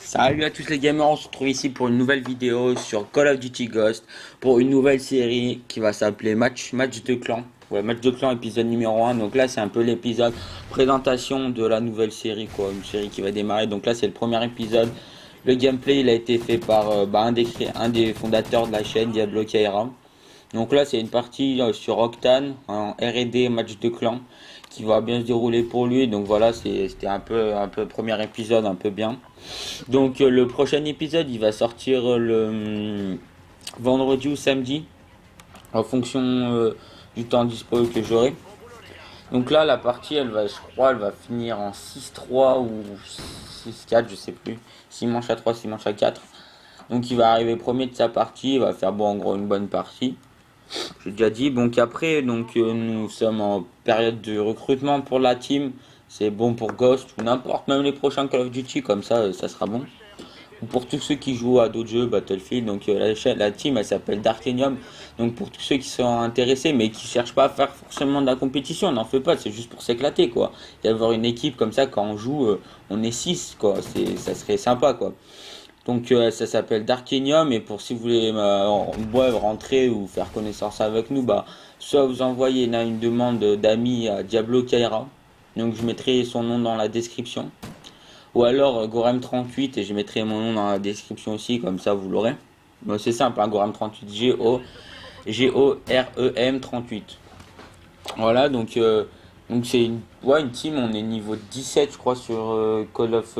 Salut à tous les gamers, on se retrouve ici pour une nouvelle vidéo sur Call of Duty Ghost, pour une nouvelle série qui va s'appeler match de clan. Ouais, match de clan épisode numéro 1, donc là c'est un peu l'épisode présentation de la nouvelle série, quoi, une série qui va démarrer. Donc là c'est le premier épisode, le gameplay il a été fait par un des fondateurs de la chaîne, Diablo Kaira. Donc là c'est une partie sur Octane, en R&D match de clan, qui va bien se dérouler pour lui. Donc voilà, c'était un peu premier épisode, un peu bien. Donc le prochain épisode il va sortir le vendredi ou samedi en fonction du temps dispo que j'aurai. Donc là la partie elle va, je crois, elle va finir en 6-3 ou 6-4, je sais plus. 6 manches à 3, 6 manches à 4. Donc il va arriver premier de sa partie, il va faire bon en gros une bonne partie. J'ai déjà dit. Donc après, nous sommes en période de recrutement pour la team. C'est bon pour Ghost ou n'importe, même les prochains Call of Duty, comme ça sera bon. Ou pour tous ceux qui jouent à d'autres jeux, Battlefield, donc la team elle s'appelle Darkenium. Donc pour tous ceux qui sont intéressés mais qui cherchent pas à faire forcément de la compétition, on n'en fait pas, c'est juste pour s'éclater quoi. Et avoir une équipe comme ça quand on joue, on est 6 quoi, ça serait sympa quoi. Donc ça s'appelle Darkenium, et pour si vous voulez rentrer ou faire connaissance avec nous, soit vous envoyez une demande d'amis à Diablo Kaira, donc je mettrai son nom dans la description, ou alors Gorem38 et je mettrai mon nom dans la description aussi, comme ça vous l'aurez. Bon, c'est simple, hein, Gorem38, Gorem 38. Voilà, donc c'est une team, on est niveau 17 je crois sur Call of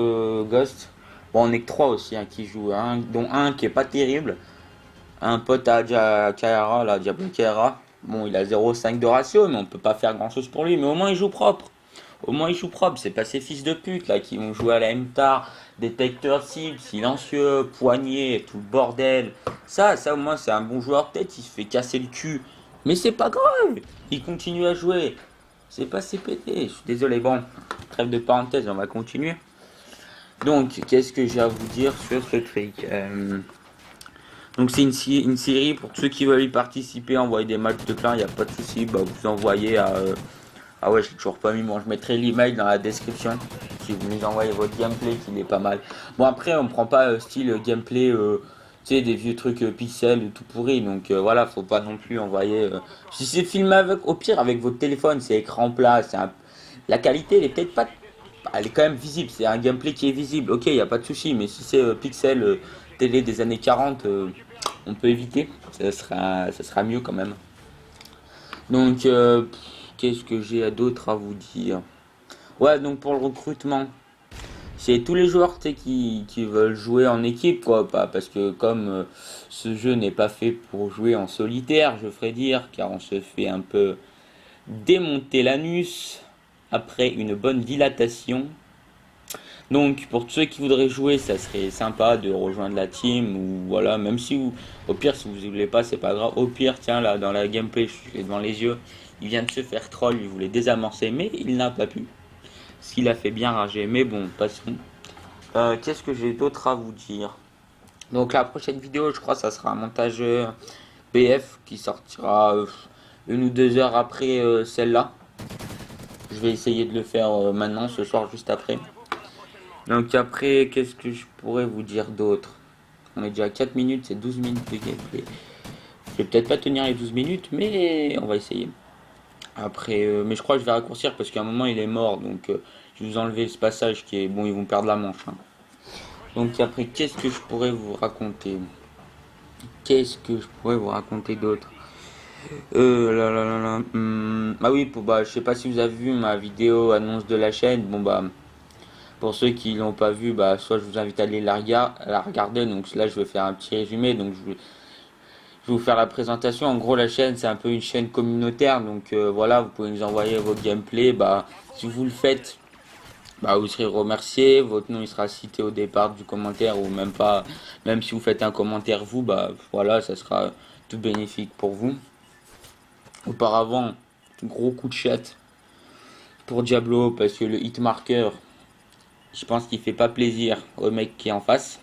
Ghost. Bon, on est que 3 aussi hein, qui jouent, hein, dont un qui est pas terrible, un pote à Kaira, là, Diablo Kaira. Bon, il a 0,5 de ratio, mais on peut pas faire grand chose pour lui, mais au moins il joue propre. Au moins il joue propre, c'est pas ces fils de pute là qui vont jouer à la MTAR, détecteur de cible, silencieux, poignet, tout le bordel. Ça au moins c'est un bon joueur, peut-être il se fait casser le cul. Mais c'est pas grave, il continue à jouer. C'est pas CPT, je suis désolé. Bon, trêve de parenthèse, on va continuer. Donc, qu'est-ce que j'ai à vous dire sur ce truc Donc, c'est une série pour ceux qui veulent y participer, envoyer des matchs de clan, il n'y a pas de souci. Vous envoyez à. Ah ouais, je l'ai toujours pas mis, bon, je mettrai l'email dans la description. Si vous nous envoyez votre gameplay, qu'il est pas mal. Bon, après, on prend pas style gameplay, tu sais, des vieux trucs pixels tout pourris. Donc voilà, faut pas non plus envoyer. Si c'est filmé avec, au pire, avec votre téléphone, c'est écran plat, la qualité, elle est peut-être pas. Elle est quand même visible, c'est un gameplay qui est visible, ok, il n'y a pas de souci, mais si c'est pixel télé des années 40, on peut éviter, ça sera mieux quand même. Donc, qu'est-ce que j'ai d'autre à vous dire? Ouais, donc pour le recrutement, c'est tous les joueurs tu sais, qui veulent jouer en équipe, quoi, parce que comme ce jeu n'est pas fait pour jouer en solitaire, je ferais dire, car on se fait un peu démonter l'anus après une bonne dilatation. Donc pour ceux qui voudraient jouer, ça serait sympa de rejoindre la team, ou voilà, même si vous, au pire si vous ne voulez pas, c'est pas grave. Au pire, tiens là dans la gameplay, je suis devant les yeux, il vient de se faire troll, il voulait désamorcer, mais il n'a pas pu. Ce qu'il a fait bien rager, mais bon, passons. Qu'est-ce que j'ai d'autre à vous dire? Donc la prochaine vidéo, je crois, ça sera un montage BF qui sortira 1 ou 2 heures après celle-là. Je vais essayer de le faire maintenant, ce soir, juste après. Donc après, qu'est-ce que je pourrais vous dire d'autre? On est déjà à 4 minutes, c'est 12 minutes de gameplay. Je vais peut-être pas tenir les 12 minutes, mais on va essayer. Après, mais je crois que je vais raccourcir parce qu'à un moment il est mort, donc je vais vous enlever ce passage qui est bon, ils vont perdre la manche, hein. Donc après, qu'est-ce que je pourrais vous raconter? Qu'est-ce que je pourrais vous raconter d'autre? Ah oui, je sais pas si vous avez vu ma vidéo annonce de la chaîne. Bon pour ceux qui l'ont pas vu, soit je vous invite à aller la regarder. Donc là, je vais faire un petit résumé. Donc je vais vous faire la présentation. En gros, la chaîne, c'est un peu une chaîne communautaire. Donc voilà, vous pouvez nous envoyer votre gameplay. Si vous le faites, vous serez remercié. Votre nom, il sera cité au départ du commentaire, ou même pas. Même si vous faites un commentaire, vous, voilà, ça sera tout bénéfique pour vous. Auparavant, gros coup de chat pour Diablo parce que le hitmarker Je pense qu'il fait pas plaisir au mec qui est en face.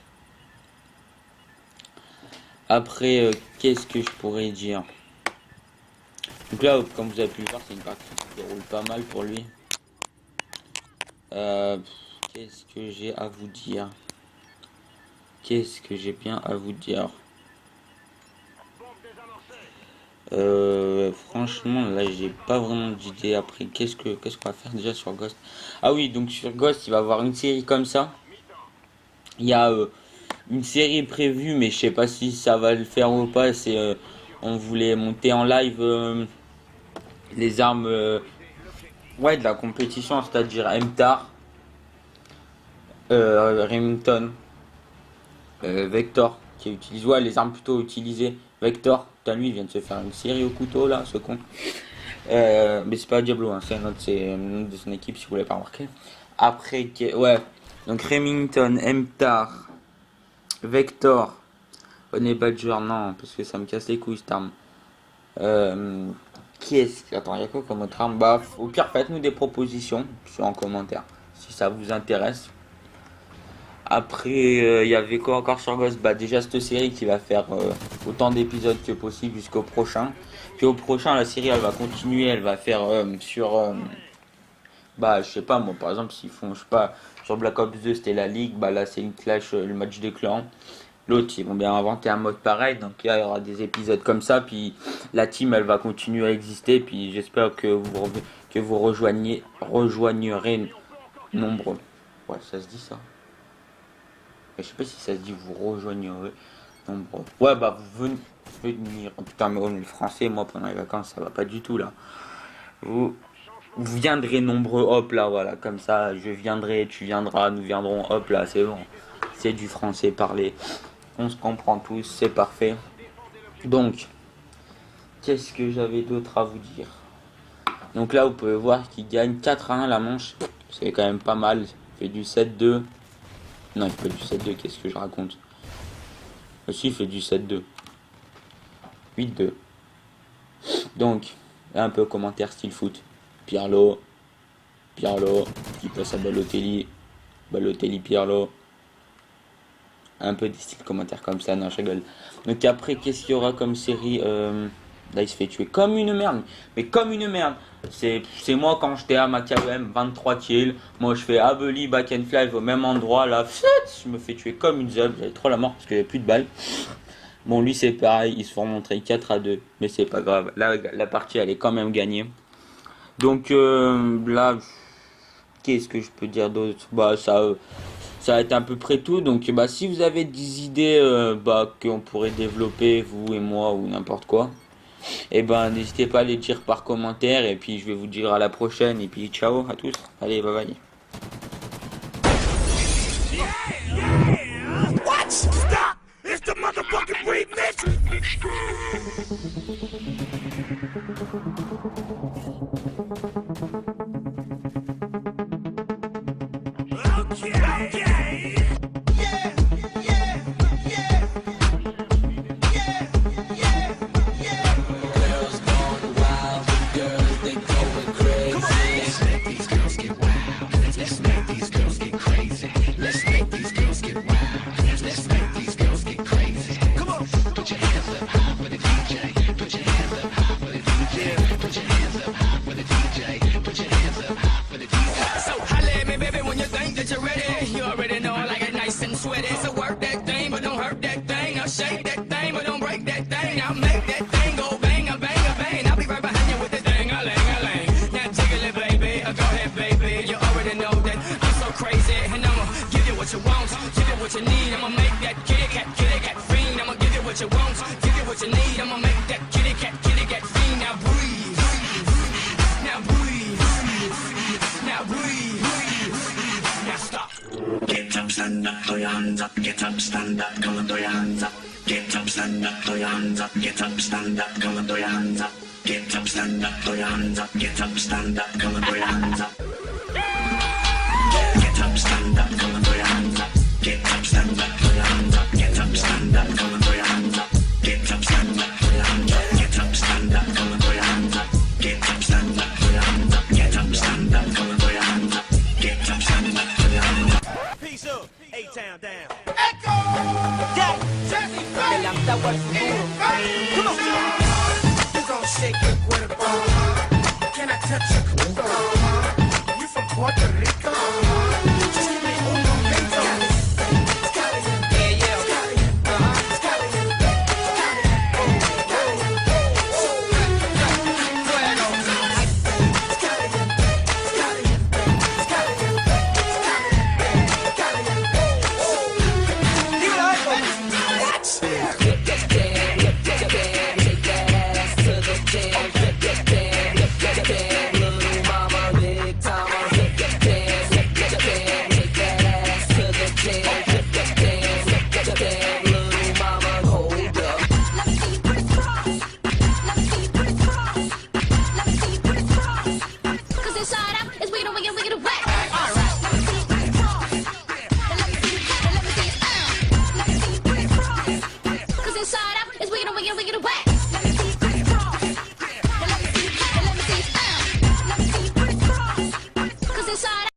Après, qu'est-ce que je pourrais dire? Donc là, comme vous avez pu le voir, c'est une partie qui se déroule pas mal pour lui. Euh, Qu'est-ce que j'ai à vous dire? Qu'est-ce que j'ai bien à vous dire? Franchement, là, j'ai pas vraiment d'idée. Après, qu'est-ce qu'on va faire déjà sur Ghost? Ah oui, donc sur Ghost, il va y avoir une série comme ça. Il y a une série prévue, mais je sais pas si ça va le faire ou pas. C'est on voulait monter en live les armes ouais, de la compétition, c'est-à-dire MTAR, Remington, Vector, qui utilise ouais, les armes plutôt utilisées. Vector, putain, lui, il vient de se faire une série au couteau là, ce con. Mais c'est pas Diablo, hein, c'est un autre de son équipe si vous l'avez pas remarqué. Après, ouais, donc Remington, MTAR, Vector, Honey Badger, non, parce que ça me casse les couilles cette arme. Attends, il y a quoi comme autre arme? Bah, au pire, faites-nous des propositions en commentaire si ça vous intéresse. Après, il y avait quoi encore sur Ghost? Bah, déjà, cette série qui va faire autant d'épisodes que possible jusqu'au prochain. Puis au prochain, la série elle va continuer, elle va faire bah, je sais pas, moi par exemple, s'ils font, je sais pas, sur Black Ops 2 c'était la Ligue, bah là c'est une clash, le match des clans. L'autre, ils vont bien inventer un mode pareil, donc là il y aura des épisodes comme ça, puis la team elle va continuer à exister, puis j'espère que vous rejoignerez nombreux. Ouais, ça se dit ça. Je sais pas si ça se dit vous rejoignerez nombreux. Ouais, bah vous venir. Oh, putain, mais le français, moi pendant les vacances, ça va pas du tout là. Vous, vous viendrez nombreux, hop là, voilà, comme ça, je viendrai, tu viendras, nous viendrons, hop là, c'est bon. C'est du français parlé. On se comprend tous, c'est parfait. Donc, qu'est-ce que j'avais d'autre à vous dire? Donc là, vous pouvez voir qu'il gagne 4-1 la manche. C'est quand même pas mal. Il fait du 7-2. Non, il fait du 7-2, qu'est-ce que je raconte? Aussi, il fait du 7-2. 8-2. Donc, là, un peu commentaire style foot. Pirlo, qui passe à Balotelli, Pirlo. Un peu des styles commentaires comme ça, non, je rigole. Donc après, qu'est-ce qu'il y aura comme série? Là, il se fait tuer comme une merde. Mais comme une merde. C'est moi quand j'étais à ma KEM, 23 kills. Moi, je fais Abeli, back and fly au même endroit. Là, je me fais tuer comme une zob. J'avais trop la mort parce qu'il n'y avait plus de balles. Bon, lui, c'est pareil. Ils se font montrer 4-2. Mais c'est pas grave. Là, la partie, elle est quand même gagnée. Donc là, qu'est-ce que je peux dire d'autre? Bah, ça va être à peu près tout. Donc, bah, si vous avez des idées bah, qu'on pourrait développer, vous et moi, ou n'importe quoi, et ben n'hésitez pas à les dire par commentaire. Et puis, je vais vous dire à la prochaine. Et puis, ciao à tous. Allez, bye bye. What? Stop! It's the motherfucking remix! Okay. Sweaty, so work that thing, but don't hurt that thing. Now shake that thing, but don't break that thing. Now make that thing go bang, a bang, a bang. I'll be right behind you with the thing, a lang, a lang. Now jiggle it, baby, go ahead, baby. You already know that I'm so crazy, and I'ma give you what you want, give you what you need. I'ma make that kitty cat fiend. I'ma give you what you want, give you what you need. I'ma make that kitty cat fiend. Now breathe, now breathe, now breathe, now stop. Get up, stand up, throw your hands up. Get up, stand up, come and throw your hands up. Get up, stand up, throw your hands up. Get up, stand up, come and throw your hands up. Get up, stand up, throw your hands up. Get up, stand up, come and throw your hands up. Get up, stand up, come and throw your hands up. Get up, stand up, throw your hands up. Get up, stand up, come and throw your hands up. Get up, stand up, throw your hands up. Get up, stand up, come and throw your hands up. Get up, stand up, throw your hands up. Get up, stand up, come and throw your hands up. Get up, stand up, throw your hands up. Echo. Jack. Jazzy Me lanzaba al futuro. Come on. You gon' shake your cuerpo. Can I touch your cuerpo? You from Puerto Rico? Just give me un momento. It's caliente. Yeah, yeah. It's caliente. It's caliente. It's caliente. So fuego. It's caliente. It's caliente. It's caliente. It's caliente. Dímelo, Echo. Watch. Whip that jam, whip that jam, take that ass to the jam. Whip that jam, whip that jam, little mama, big mama. Whip that jam, whip that jam, take that ass to the jam. Whip that jam, whip that jam, little mama, hold up. Let me see you crisscross. Let me see you crisscross. Let me see you crisscross. 'Cause inside out is wiggin', wiggin', wiggin' wet. All right. Let me see you crisscross. Then let me see you, let me see you, let me see you crisscross. 'Cause inside out is wiggin', wiggin', wiggin' wet.